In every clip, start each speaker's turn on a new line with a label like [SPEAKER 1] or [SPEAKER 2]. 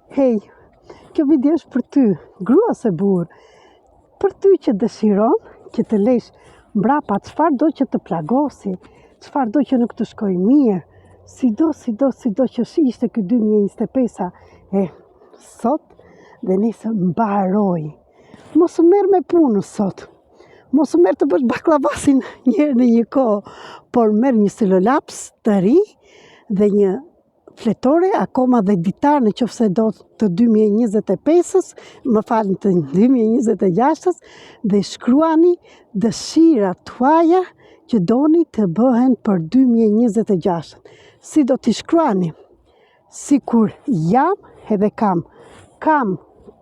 [SPEAKER 1] Hej, kjo video është për ty, grua se burr, për ty që dëshiron që të lesh mbrapa çfarë do që të plagosi, çfarë do që nuk të shkoj mirë, sido që ishte ky 2025 e sot dhe nesër mbaroj. Mos u merr me punën sot. Mos u merr të bësh baklavasin një në një kohë, por merr një silolaps të ri dhe një fletore, akoma dhe ditar në qoftë se do të 2025-ës, më falni të 2026-ës, dhe shkruani dëshirat tuaja që doni të bëhen për 2026. Si do t'i shkruani? Si kur jam edhe kam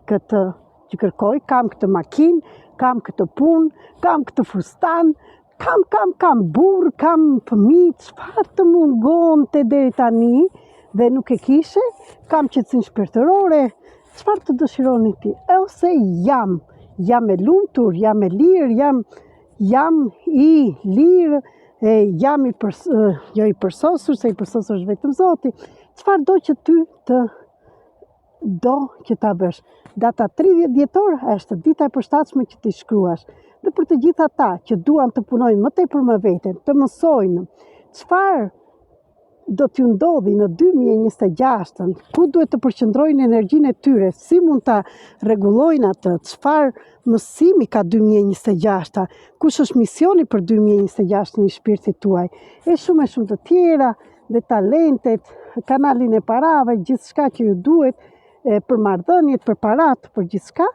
[SPEAKER 1] këtë që kërkoj, kam këtë makinë, kam këtë punë, kam këtë fustan, kam burr, kam fëmijë, çfarë të mungon të deri tani dhe nuk e kishe, kam qetësinë shpirtërore, çfarë të dëshironi ti? Ose jam e lumtur, jam e lirë, jam i lirë, jam jo i përsosur, se i përsosur është vetëm Zoti. Çfarë do që ty do që ta bësh? Data 30 dhjetor është dita e përshtatshme që ti shkruash. Dhe për të gjithë ata që duan të punojnë më tepër me veten, të mësojnë çfarë do t'ju ndodhi në 2026, ku duhet të përqendrojnë energjinë e tyre, si mund ta rregullojnë atë, çfarë mësimi ka 2026, kush është misioni për 2026 në shpirtin tuaj, e shumë të tjera, dhe talentet, kanalin e parave, gjithçka që ju duhet, për marrëdhëniet, për parat, për gjithçka,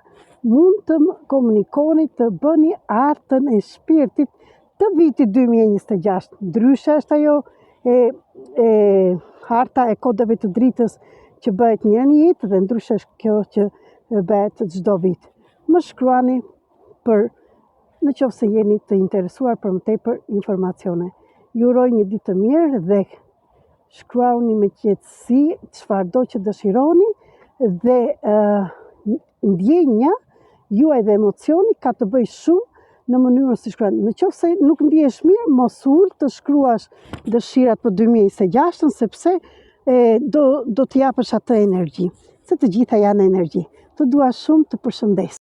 [SPEAKER 1] mund të komunikoni, të bëni artën e shpirtit të vitit 2026. Ndryshe është ajo harta e kodeve të dritës që bëhet një jetë dhe ndryshe është kjo që bëhet çdo vit. Më shkruani në qoftë se jeni të interesuar për më tepër informacione. Ju uroj një ditë të mirë dhe shkruani me qetësi çfarë do që dëshironi dhe ndjenja juaj dhe emocioni ka të bëjë shumë në mënyrën si shkruan. Në qoftë se nuk ndihesh mirë, mos ul të shkruash dëshirat për 2026, sepse do t'i japësh atë energji. Se të gjitha janë energji. Të dua shumë, të përshëndes.